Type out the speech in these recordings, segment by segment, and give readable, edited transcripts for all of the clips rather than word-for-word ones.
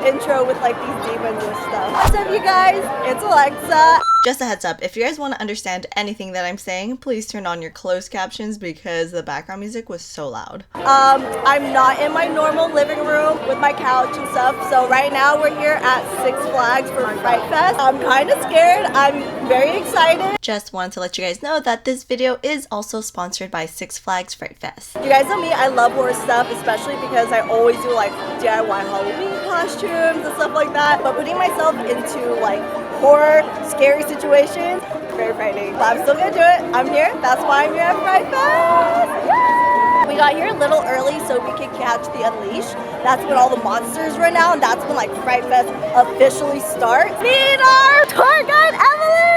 intro with like these demons and stuff. What's up, you guys? It's Alexa. Just a heads up, if you guys want to understand anything that I'm saying, please turn on your closed captions because the background music was so loud. I'm not in my normal living room with my couch and stuff, so right now we're here at Six Flags for Fright Fest. I'm kind of scared. I'm very excited. Just wanted to let you guys know that this video is also sponsored by Six Flags Fright Fest. You guys know me, I love horror stuff, especially because I always do like DIY Halloween costumes and stuff like that, but putting myself into like horror, scary situations, very frightening. But I'm still gonna do it. I'm here. That's why I'm here at Fright Fest. Yeah! We got here a little early so we could catch the Unleash. That's when all the monsters run out, and that's when like Fright Fest officially starts. Meet our tour guide, Emily!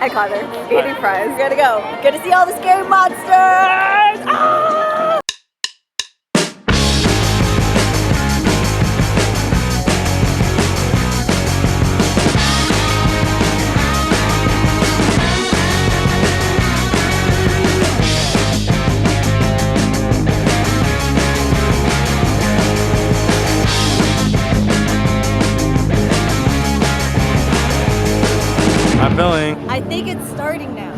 I caught her. Eating fries. We're gonna go. Gonna see all the scary monsters! Ah! I'm filming. I think it's starting now.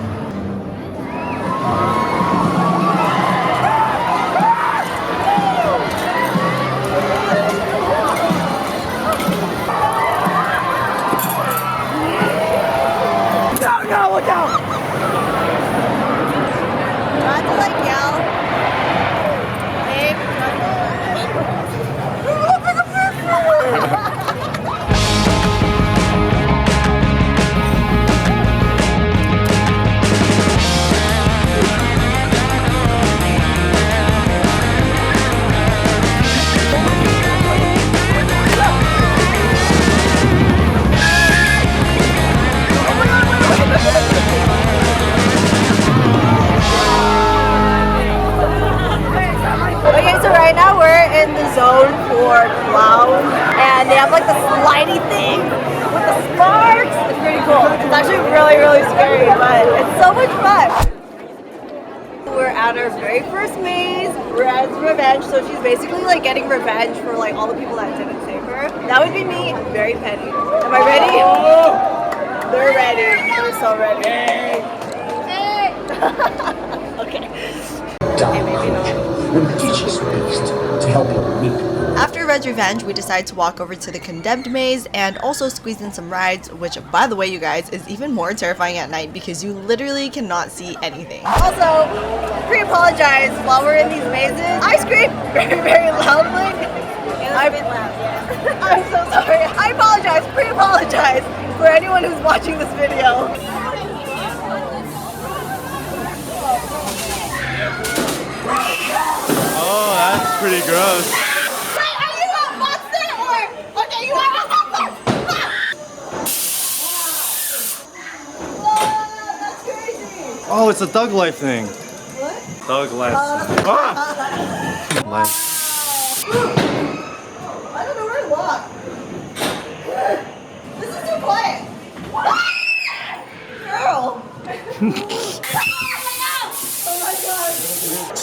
No, look out! Not to like yell. Babe, right now we're in the zone for clowns, and they have like the slidey thing with the sparks. It's pretty cool. It's actually really, really scary, but it's so much fun. We're at our very first maze, Red's Revenge. So she's basically like getting revenge for like all the people that didn't save her. That would be me. I'm very petty. Am I ready? They're ready. They're so ready. Okay. After Red's Revenge, we decide to walk over to the Condemned Maze and also squeeze in some rides, which, by the way, you guys, is even more terrifying at night because you literally cannot see anything. Also, pre-apologize while we're in these mazes. I scream very, very loudly. I'm so sorry. I apologize, pre-apologize for anyone who's watching this video. Oh, that's pretty gross. Wait, are you a monster or... Okay, you are a monster! Whoa, that's crazy! Oh, it's a Thug Life thing. What? Thug Life. Life. I don't know where to walk. This is too quiet. Girl! Oh my god!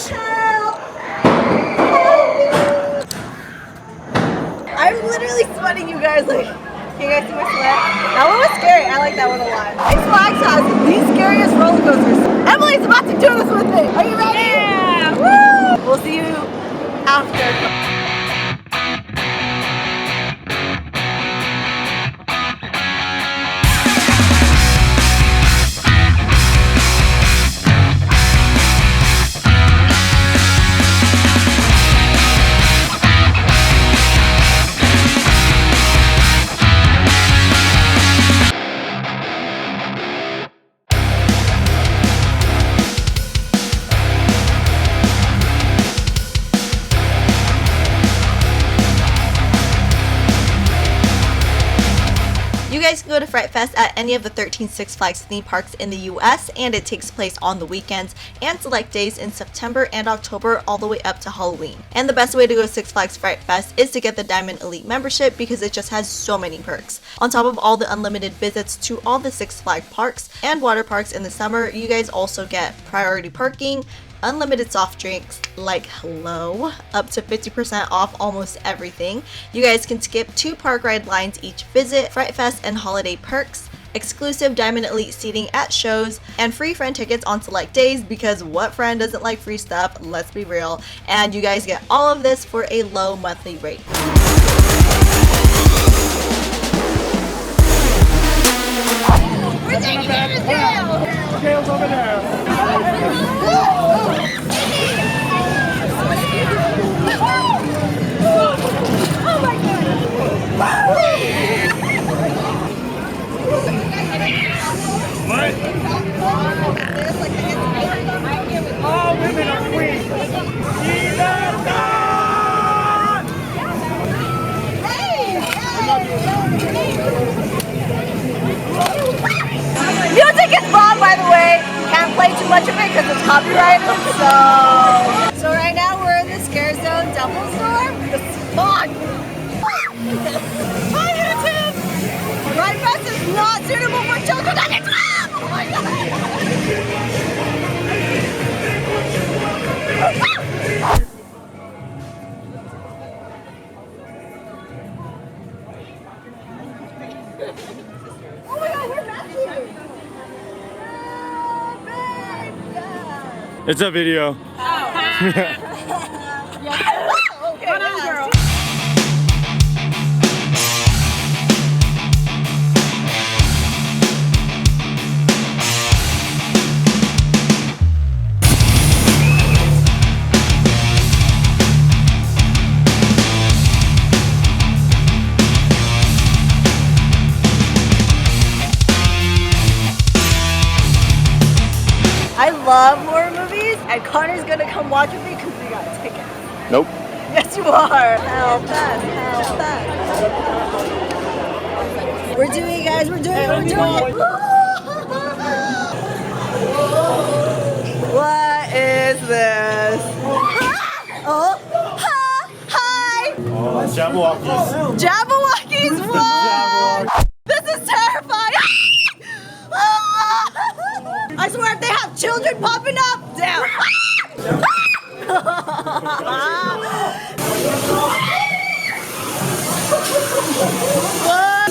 Help! I'm literally sweating, you guys. Like, can you guys see my sweat? That one was scary. I like that one a lot. Six Flags has the scariest roller coasters. Emily's about to do this with me. Are you ready? Yeah! Woo! We'll see you after. You guys can go to Fright Fest at any of the 13 Six Flags theme parks in the US, and it takes place on the weekends and select days in September and October all the way up to Halloween. And the best way to go to Six Flags Fright Fest is to get the Diamond Elite membership because it just has so many perks. On top of all the unlimited visits to all the Six Flags parks and water parks in the summer, you guys also get priority parking, unlimited soft drinks, like hello, up to 50% off almost everything. You guys can skip 2 park ride lines each visit, Fright Fest and holiday perks, exclusive Diamond Elite seating at shows, and free friend tickets on select days, because what friend doesn't like free stuff, let's be real. And you guys get all of this for a low monthly rate. We're taking care of tail! Tail's over there. Oh my god! What? All women are queens. Music is wrong, by the way. Can't play too much of it because it's copyrighted. So right now we're in the Scare Zone Double Storm. The spot. Hi, YouTube. Fright Fest is not suitable for children under 12. Oh my god. Oh my god, we're matching! It's a video. Okay, Come on, girl. I love horror movies, and Connor's gonna come watch with me because we got tickets. Nope. Yes, you are. Help us, help us. We're doing it, guys. We're doing it. We're doing it. What is this? Oh, hi. Oh, Jabberwockies. Jabberwockies, what? This is terrifying. I swear if they have children popping up, damn. What?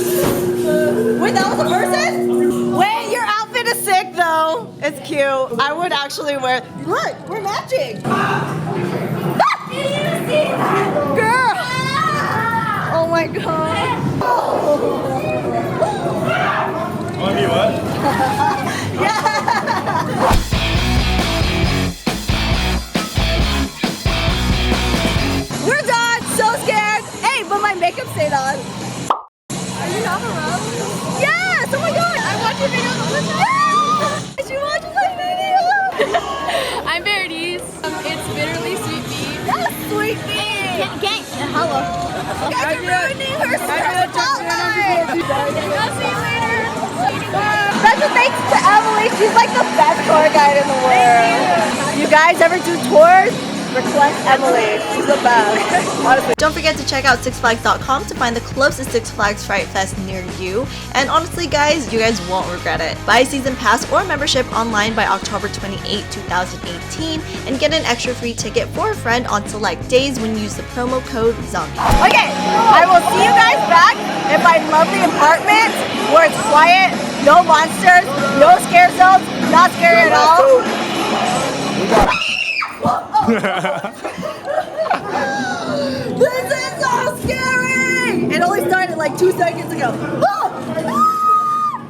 Wait, that was a person? Wait, your outfit is sick though. It's cute. I would actually wear. Look, we're matching. Girl. Oh my god. Want me what? We're done. So scared. Hey, but my makeup stayed on. Are you Nava Rose? Yes. Oh my god. I watch your videos all the time. Did you watch my video? I'm Verities. It's bitterly sweet bee. Yes, sweet bee. Gang. Hello. You guys are ruining her spotlight. I'll see you later. Special thanks to Emily. She's like the best tour guide in the world. You guys ever do tours? Request Emily. She's the best. Honestly. Don't forget to check out sixflags.com to find the closest Six Flags Fright Fest near you. And honestly guys, you guys won't regret it. Buy a season pass or membership online by October 28, 2018 and get an extra free ticket for a friend on select days when you use the promo code ZOMBIE. Okay, I will see you guys back in my lovely apartment where it's quiet, no monsters, no scare zones, not scary at all. This is so scary! It only started like 2 seconds ago.